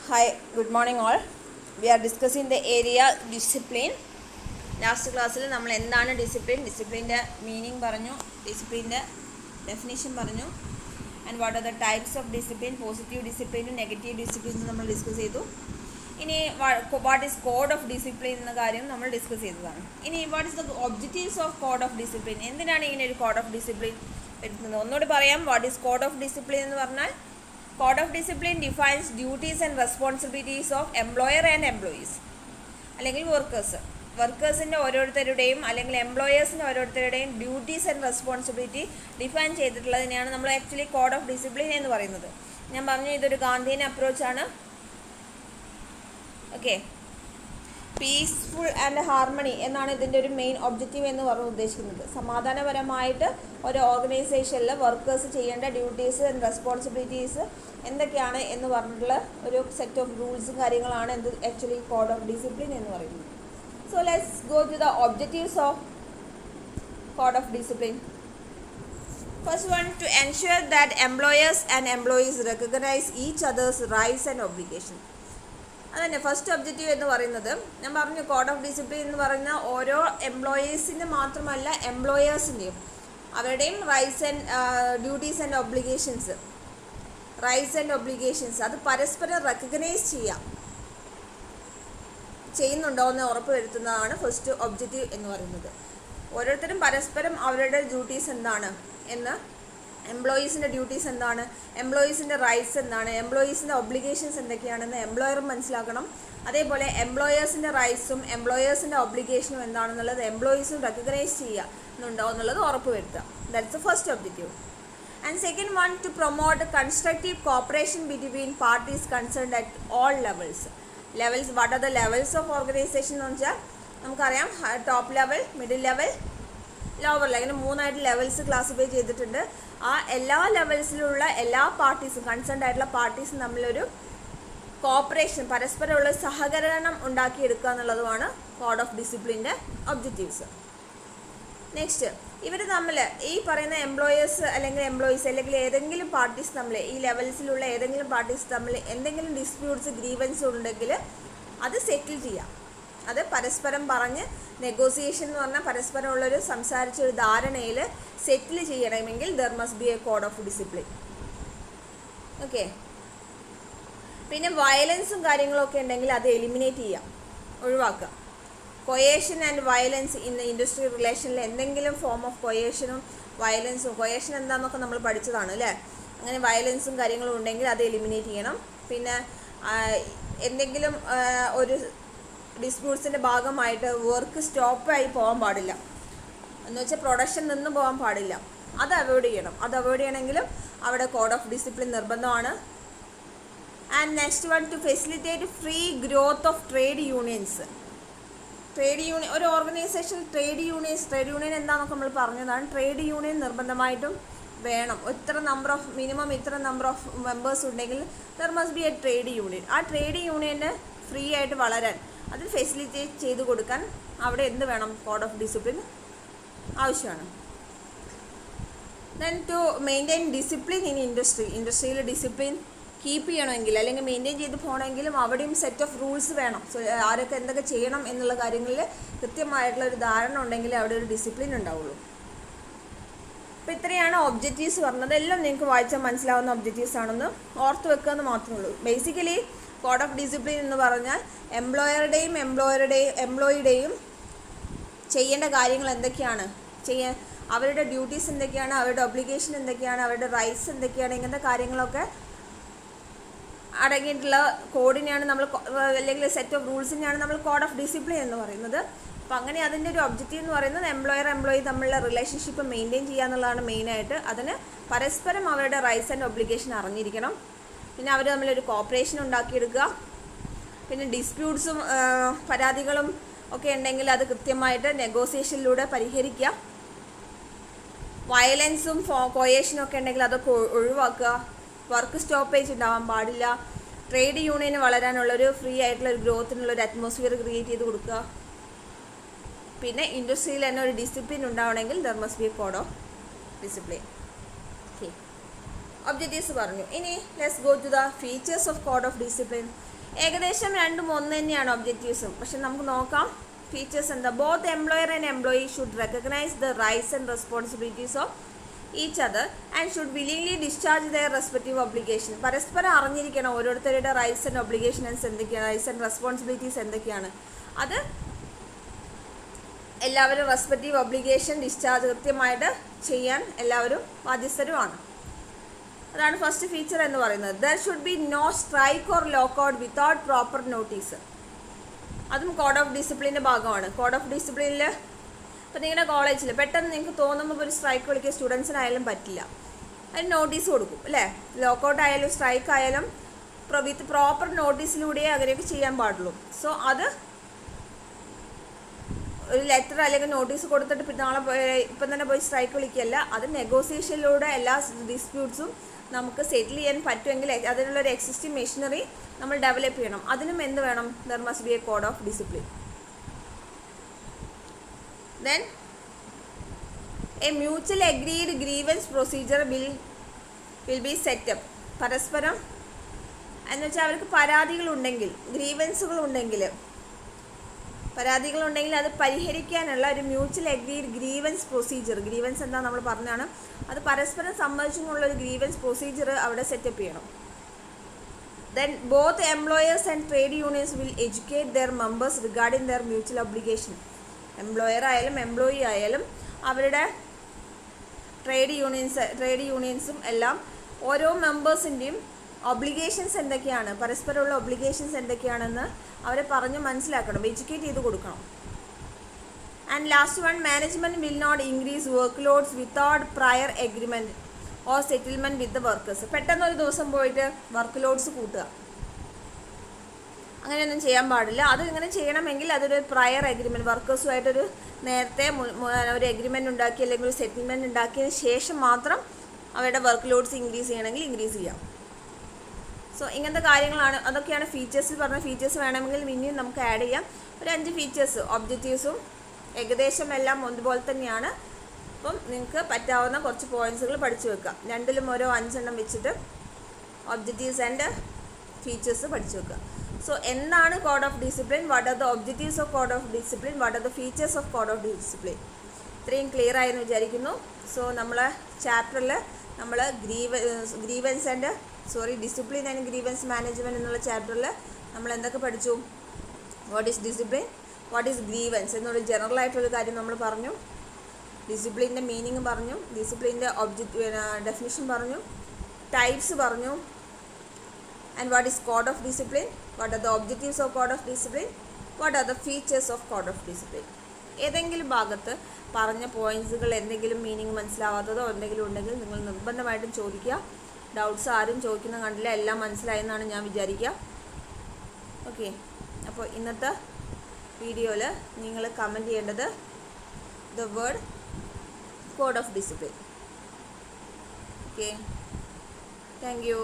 Hi, good morning all. We are discussing the area discipline. Last ക്ലാസ്സിൽ നമ്മൾ എന്താണ് ഡിസിപ്ലിൻ്റെ മീനിങ് പറഞ്ഞു, ഡിസിപ്ലിൻ്റെ ഡെഫിനിഷൻ പറഞ്ഞു, and what are the types of discipline, positive ഡിസിപ്ലിനും നെഗറ്റീവ് ഡിസിപ്ലിനും നമ്മൾ ഡിസ്കസ് ചെയ്തു. ഇനി what is code of discipline എന്ന കാര്യം നമ്മൾ ഡിസ്കസ് ചെയ്തതാണ്. ഇനി what is the objectives of code of discipline, എന്തിനാണ് ഇങ്ങനെ ഒരു കോഡ് ഓഫ് ഡിസിപ്ലിൻ വരുന്നത്? ഒന്നുകൂടി പറയാം. What is code of discipline എന്ന് പറഞ്ഞാൽ, code of discipline defines duties and responsibilities of employer and employees, അല്ലെങ്കിൽ വർക്കേഴ്സിൻ്റെ ഓരോരുത്തരുടെയും അല്ലെങ്കിൽ എംപ്ലോയേഴ്സിൻ്റെ ഓരോരുത്തരുടെയും ഡ്യൂട്ടീസ് ആൻഡ് റെസ്പോൺസിബിലിറ്റി ഡിഫൈൻ ചെയ്തിട്ടുള്ളതിനെയാണ് നമ്മൾ ആക്ച്വലി കോഡ് ഓഫ് ഡിസിപ്ലിൻ എന്ന് പറയുന്നത്. ഞാൻ പറഞ്ഞു ഇതൊരു ഗാന്ധിയൻ അപ്രോച്ചാണ്. ഓക്കെ, പീസ്ഫുൾ ആൻഡ് ഹാർമണി എന്നാണ് ഇതിൻ്റെ ഒരു മെയിൻ ഒബ്ജക്റ്റീവ് എന്ന് പറഞ്ഞ് ഉദ്ദേശിക്കുന്നത്. സമാധാനപരമായിട്ട് ഒരു ഓർഗനൈസേഷനിൽ വർക്കേഴ്സ് ചെയ്യേണ്ട ഡ്യൂട്ടീസ് ആൻഡ് റെസ്പോൺസിബിലിറ്റീസ് എന്തൊക്കെയാണ് എന്ന് പറഞ്ഞിട്ടുള്ള ഒരു സെറ്റ് ഓഫ് റൂൾസും കാര്യങ്ങളാണ് എന്ത് ആക്ച്വലി കോഡ് ഓഫ് ഡിസിപ്ലിൻ എന്ന് പറയുന്നത്. So let's go to the objectives of code of discipline. First one, to ensure that employers and employees recognize each other's rights and obligations. അതന്നെ first objective എന്ന് പറയുന്നത്. ഞാൻ പറഞ്ഞു code of discipline എന്ന് പറയുന്ന ഓരോ എംപ്ലോയീസിൻ്റെ മാത്രമല്ല എംപ്ലോയേഴ്സിൻ്റെയും അവരുടെയും rights and duties and obligations അത് പരസ്പരം റെക്കഗ്നൈസ് ചെയ്യുന്നുണ്ടോ എന്ന് ഉറപ്പ് വരുത്തുന്നതാണ് ഫസ്റ്റ് ഒബ്ജക്റ്റീവ് എന്ന് പറയുന്നത്. ഓരോരുത്തരും പരസ്പരം അവരുടെ ഡ്യൂട്ടീസ് എന്താണ് എന്ന്, എംപ്ലോയീസിൻ്റെ ഡ്യൂട്ടീസ് എന്താണ്, എംപ്ലോയീസിൻ്റെ റൈറ്റ്സ് എന്താണ്, എംപ്ലോയീസിൻ്റെ ഒബ്ലിഗേഷൻസ് എന്തൊക്കെയാണെന്ന് എംപ്ലോയറും മനസ്സിലാക്കണം. അതേപോലെ എംപ്ലോയേഴ്സിൻ്റെ റൈറ്റ്സും എംപ്ലോയേഴ്സിൻ്റെ ഒബ്ലിഗേഷനും എന്താണെന്നുള്ളത് എംപ്ലോയീസും റെക്കഗ്നൈസ് ചെയ്യുന്നുണ്ടോ എന്നുള്ളത് ഉറപ്പ് വരുത്തുക. That's the first objective. And second one, to promote constructive cooperation between parties concerned at all levels. What are the levels of organisation എന്ന് വെച്ചാൽ നമുക്കറിയാം top level, middle level, lower level, അങ്ങനെ 3 ലെവൽസ് ക്ലാസിഫൈ ചെയ്തിട്ടുണ്ട്. ആ എല്ലാ ലെവൽസിലുള്ള എല്ലാ പാർട്ടീസും concerned ആയിട്ടുള്ള പാർട്ടീസും തമ്മിലൊരു കോപ്പറേഷൻ, പരസ്പരമുള്ള സഹകരണം ഉണ്ടാക്കിയെടുക്കുക എന്നുള്ളതുമാണ് കോഡ് ഓഫ് ഡിസിപ്ലിൻ്റെ ഒബ്ജക്റ്റീവ്സ്. നെക്സ്റ്റ്, ഇവർ തമ്മിൽ ഈ പറയുന്ന എംപ്ലോയേഴ്സ് അല്ലെങ്കിൽ എംപ്ലോയീസ് അല്ലെങ്കിൽ ഏതെങ്കിലും പാർട്ടീസ് തമ്മിൽ, ഈ ലെവൽസിലുള്ള ഏതെങ്കിലും പാർട്ടീസ് തമ്മിൽ എന്തെങ്കിലും ഡിസ്പ്യൂട്ട്സ്, ഗ്രീവൻസ് ഉണ്ടെങ്കിൽ അത് സെറ്റിൽ ചെയ്യാം. അത് പരസ്പരം പറഞ്ഞ് നെഗോസിയേഷൻ എന്ന് പറഞ്ഞാൽ പരസ്പരമുള്ളൊരു സംസാരിച്ചൊരു ധാരണയിൽ സെറ്റിൽ ചെയ്യണമെങ്കിൽ there must be a code of discipline. Okay, പിന്നെ വയലൻസും കാര്യങ്ങളൊക്കെ ഉണ്ടെങ്കിൽ അത് എലിമിനേറ്റ് ചെയ്യാം, ഒഴിവാക്കുക. കൊയേഷൻ ആൻഡ് വയലൻസ് ഇൻ ഇൻഡസ്ട്രി റിലേഷനിൽ എന്തെങ്കിലും ഫോം ഓഫ് കൊയേഷനും വയലൻസും, കൊയേഷൻ എന്താണെന്നൊക്കെ നമ്മൾ പഠിച്ചതാണ് അല്ലേ, അങ്ങനെ വയലൻസും കാര്യങ്ങളും ഉണ്ടെങ്കിൽ അത് എലിമിനേറ്റ് ചെയ്യണം. പിന്നെ എന്തെങ്കിലും ഒരു ഡിസ്പ്യൂട്ട്സിൻ്റെ ഭാഗമായിട്ട് വർക്ക് സ്റ്റോപ്പായി പോകാൻ പാടില്ല, എന്ന് വെച്ചാൽ പ്രൊഡക്ഷൻ നിന്ന് പോകാൻ പാടില്ല, അത് അവോയ്ഡ് ചെയ്യണം. അത് അവോയ്ഡ് ചെയ്യണമെങ്കിലും അവിടെ കോഡ് ഓഫ് ഡിസിപ്ലിൻ നിർബന്ധമാണ്. And next one, to facilitate free growth of trade unions. ഒരു ഓർഗനൈസേഷൻ ട്രേഡ് യൂണിയൻ എന്താണെന്നൊക്കെ നമ്മൾ പറഞ്ഞതാണ്. ട്രേഡ് യൂണിയൻ നിർബന്ധമായിട്ടും വേണം. മിനിമം ഇത്ര നമ്പർ ഓഫ് മെമ്പേഴ്സ് ഉണ്ടെങ്കിൽ there must be a trade union. ആ ട്രേഡ് യൂണിയന് ഫ്രീ ആയിട്ട് വളരാൻ, അത് ഫെസിലിറ്റേറ്റ് ചെയ്ത് കൊടുക്കാൻ അവിടെ എന്ത് വേണം? കോഡ് ഓഫ് ഡിസിപ്ലിൻ ആവശ്യമാണ്. Then to maintain discipline in ഇൻഡസ്ട്രിയിൽ ഡിസിപ്ലിൻ കീപ്പ് ചെയ്യണമെങ്കിൽ അല്ലെങ്കിൽ മെയിൻറ്റെയിൻ ചെയ്ത് പോകണമെങ്കിലും അവിടെയും സെറ്റ് ഓഫ് റൂൾസ് വേണം. സോ ആരൊക്കെ എന്തൊക്കെ ചെയ്യണം എന്നുള്ള കാര്യങ്ങളിൽ കൃത്യമായിട്ടുള്ളൊരു ധാരണ ഉണ്ടെങ്കിൽ അവിടെ ഒരു ഡിസിപ്ലിൻ ഉണ്ടാവുള്ളൂ. അപ്പോൾ ഇത്രയാണ് ഒബ്ജക്റ്റീവ്സ് പറഞ്ഞത്. എല്ലാം നിങ്ങൾക്ക് വായിച്ചാൽ മനസ്സിലാവുന്ന ഒബ്ജക്റ്റീവ്സ് ആണെന്ന് ഓർത്ത് വെക്കുക എന്ന് മാത്രമേ ഉള്ളൂ. ബേസിക്കലി കോഡ് ഓഫ് ഡിസിപ്ലിൻ എന്ന് പറഞ്ഞാൽ എംപ്ലോയിയുടെയും ചെയ്യേണ്ട കാര്യങ്ങൾ എന്തൊക്കെയാണ്, അവരുടെ ഡ്യൂട്ടീസ് എന്തൊക്കെയാണ്, അവരുടെ ഒബ്ലിഗേഷൻ എന്തൊക്കെയാണ്, അവരുടെ റൈറ്റ്സ് എന്തൊക്കെയാണ്, ഇങ്ങനത്തെ കാര്യങ്ങളൊക്കെ അടങ്ങിയിട്ടുള്ള കോഡിനെയാണ് നമ്മൾ, അല്ലെങ്കിൽ സെറ്റ് ഓഫ് റൂൾസിനെയാണ് നമ്മൾ കോഡ് ഓഫ് ഡിസിപ്ലിൻ എന്ന് പറയുന്നത്. അപ്പോൾ അങ്ങനെ അതിൻ്റെ ഒരു ഒബ്ജക്റ്റീവ് എന്ന് പറയുന്നത് എംപ്ലോയി തമ്മിലുള്ള റിലേഷൻഷിപ്പ് മെയിൻറ്റെയിൻ ചെയ്യുക എന്നുള്ളതാണ് മെയിനായിട്ട്. അതിന് പരസ്പരം അവരുടെ റൈറ്റ്സ് ആൻഡ് ഒബ്ലിഗേഷൻ അറിഞ്ഞിരിക്കണം. പിന്നെ അവർ തമ്മിലൊരു കോപ്പറേഷൻ ഉണ്ടാക്കിയെടുക്കുക. പിന്നെ ഡിസ്പ്യൂട്ട്സും പരാതികളും ഒക്കെ ഉണ്ടെങ്കിൽ അത് കൃത്യമായിട്ട് നെഗോസിയേഷനിലൂടെ പരിഹരിക്കുക. വയലൻസും കൊയേഷനും ഒക്കെ ഉണ്ടെങ്കിൽ അതൊക്കെ ഒഴിവാക്കുക. വർക്ക് സ്റ്റോപ്പേജ് ഉണ്ടാവാൻ പാടില്ല. ട്രേഡ് യൂണിയന് വളരാനുള്ളൊരു ഫ്രീ ആയിട്ടുള്ളൊരു ഗ്രോത്തിനുള്ളൊരു അറ്റ്മോസ്ഫിയർ ക്രിയേറ്റ് ചെയ്ത് കൊടുക്കുക. പിന്നെ ഇൻഡസ്ട്രിയിൽ തന്നെ ഒരു ഡിസിപ്ലിൻ ഉണ്ടാവണമെങ്കിൽ there must be a code of discipline. Okay. Objectives പറഞ്ഞു. ഇനി let's go to the features of code of discipline. ഏകദേശം രണ്ടും ഒന്ന് തന്നെയാണ് ഒബ്ജക്റ്റീവ്സും. പക്ഷെ നമുക്ക് നോക്കാം ഫീച്ചേഴ്സ് എന്താ. Both employer and employee should recognise the rights and responsibilities of each other and should willingly discharge their respective obligation. പരസ്പരം അറിഞ്ഞിരിക്കണം ഓരോരുത്തരുടെ റൈറ്റ്സ് ആൻഡ് ഒബ്ലിഗേഷൻസ് എന്തൊക്കെയാണ്, റൈറ്റ്സ് ആൻഡ് റെസ്പോൺസിബിലിറ്റീസ് എന്തൊക്കെയാണ്. അത് എല്ലാവരും റെസ്പെക്റ്റീവ് ഒബ്ലിഗേഷൻ ഡിസ്ചാർജ് കൃത്യമായിട്ട് ചെയ്യാൻ എല്ലാവരും ബാധ്യസ്ഥരുമാണ്. അതാണ് ഫസ്റ്റ് ഫീച്ചർ എന്ന് പറയുന്നത്. There should be no strike or lockout without proper notice. അതും കോഡ് ഓഫ് ഡിസിപ്ലിൻ്റെ ഭാഗമാണ്. കോഡ് ഓഫ് ഡിസിപ്ലിനിൽ ഇപ്പോൾ നിങ്ങളുടെ കോളേജിൽ പെട്ടെന്ന് നിങ്ങൾക്ക് തോന്നുമ്പോൾ ഒരു സ്ട്രൈക്ക് വിളിക്കുക സ്റ്റുഡൻസിനായാലും പറ്റില്ല. അതിന് നോട്ടീസ് കൊടുക്കും അല്ലേ. ലോക്കൗട്ട് ആയാലും സ്ട്രൈക്ക് ആയാലും വിത്ത് പ്രോപ്പർ നോട്ടീസിലൂടെ അങ്ങനെയൊക്കെ ചെയ്യാൻ പാടുള്ളൂ. സോ അത് ഒരു ലെറ്റർ അല്ലെങ്കിൽ നോട്ടീസ് കൊടുത്തിട്ട് പിന്നെ നാളെ ഇപ്പം തന്നെ പോയി സ്ട്രൈക്ക് വിളിക്കുകയല്ല. അത് നെഗോസിയേഷനിലൂടെ എല്ലാ ഡിസ്പ്യൂട്ട്സും നമുക്ക് സെറ്റിൽ ചെയ്യാൻ പറ്റുമെങ്കിൽ അതിനുള്ളൊരു എക്സിസ്റ്റിംഗ് മെഷീനറി നമ്മൾ ഡെവലപ്പ് ചെയ്യണം. അതിനും എന്ത് വേണം, there must be a code of discipline. Then a mutual agreed grievance procedure will be set up. പരസ്പരം എന്ന് വെച്ചാൽ അവർക്ക് പരാതികളുണ്ടെങ്കിൽ പരാതികളുണ്ടെങ്കിൽ അത് പരിഹരിക്കാനുള്ള ഒരു mutual agreed grievance procedure. Grievance എന്താ നമ്മൾ പറഞ്ഞാണ്, അത് പരസ്പരം സമ്മതിച്ചുകൊണ്ടുള്ള ഒരു ഗ്രീവൻസ് പ്രൊസീജിയർ അവിടെ സെറ്റപ്പ് ചെയ്യണം. Then both employers and trade unions will educate their members regarding their mutual obligation. Employer ആയാലും എംപ്ലോയി ആയാലും അവരുടെ ട്രേഡ് യൂണിയൻസും എല്ലാം ഓരോ മെമ്പേഴ്സിൻ്റെയും ഒബ്ലിഗേഷൻസ് എന്തൊക്കെയാണ്, പരസ്പരമുള്ള ഒബ്ലിഗേഷൻസ് എന്തൊക്കെയാണെന്ന് അവരെ പറഞ്ഞ് മനസ്സിലാക്കണം, എഡ്യൂക്കേറ്റ് ചെയ്ത് കൊടുക്കണം. And last one, management will not increase work loads without prior agreement or settlement with the workers. പെട്ടെന്ന് ഒരു ദിവസം പോയിട്ട് വർക്ക് ലോഡ്സ് കൂട്ടുക, അങ്ങനെയൊന്നും ചെയ്യാൻ പാടില്ല. അത് ഇങ്ങനെ ചെയ്യണമെങ്കിൽ അതൊരു പ്രയർ എഗ്രിമെൻറ്റ്, വർക്കേഴ്സുമായിട്ടൊരു നേരത്തെ ഒരു എഗ്രിമെൻറ്റ് ഉണ്ടാക്കി അല്ലെങ്കിൽ ഒരു സെറ്റിൽമെൻറ്റ് ഉണ്ടാക്കിയതിന് ശേഷം മാത്രം അവരുടെ വർക്ക് ലോഡ്സ് ഇൻക്രീസ് ചെയ്യണമെങ്കിൽ ഇൻക്രീസ് ചെയ്യാം. സോ ഇങ്ങനത്തെ കാര്യങ്ങളാണ്, അതൊക്കെയാണ് ഫീച്ചേഴ്സിൽ പറഞ്ഞ ഫീച്ചേഴ്സ്. വേണമെങ്കിൽ ഇനിയും നമുക്ക് ആഡ് ചെയ്യാം. ഒരു 5 ഫീച്ചേഴ്സ്, ഒബ്ജക്റ്റീവ്സും ഏകദേശം എല്ലാം ഒന്നുപോലെ തന്നെയാണ്. അപ്പം നിങ്ങൾക്ക് പറ്റാവുന്ന കുറച്ച് പോയിൻറ്റ്സുകൾ പഠിച്ചു വെക്കാം. രണ്ടിലും ഓരോ 5 എണ്ണം വെച്ചിട്ട് ഒബ്ജക്റ്റീവ്സ് ആൻഡ് ഫീച്ചേഴ്സ് പഠിച്ചു വെക്കുക. സോ എന്താണ് code of discipline, what are the objectives of code of discipline, what are the features of code of discipline, ഇത്രയും ക്ലിയർ ആയെന്ന് വിചാരിക്കുന്നു. സോ നമ്മളെ ചാപ്റ്ററിൽ നമ്മൾ ഡിസിപ്ലിൻ ആൻഡ് ഗ്രീവൻസ് മാനേജ്മെൻറ്റ് എന്നുള്ള ചാപ്റ്ററിൽ നമ്മൾ എന്തൊക്കെ പഠിച്ചു, what is discipline, what is grievance എന്നുള്ള ജനറൽ ആയിട്ടുള്ള കാര്യം നമ്മൾ പറഞ്ഞു. ഡിസിപ്ലിൻ്റെ മീനിങ് പറഞ്ഞു, ഡിസിപ്ലിൻ്റെ ഡെഫിനിഷൻ പറഞ്ഞു, ടൈപ്സ് പറഞ്ഞു, and what is code of discipline, what are the objectives of code of discipline, what are the features of code of discipline. ഏതെങ്കിലും ഭാഗത്ത് പറഞ്ഞ പോയിൻറ്റ്സുകൾ എന്തെങ്കിലും മീനിങ് മനസ്സിലാവാത്തതോ എന്തെങ്കിലും ഉണ്ടെങ്കിൽ നിങ്ങൾ നിർബന്ധമായിട്ടും ചോദിക്കുക. ഡൗട്ട്സ് ആരും ചോദിക്കുന്ന കണ്ടില്ല, എല്ലാം മനസ്സിലായെന്നാണ് ഞാൻ വിചാരിക്കുക. ഓക്കെ, അപ്പോൾ ഇന്നത്തെ വീഡിയോയിൽ നിങ്ങൾ കമൻറ്റ് ചെയ്യേണ്ടത് the word code of discipline. Okay, thank you.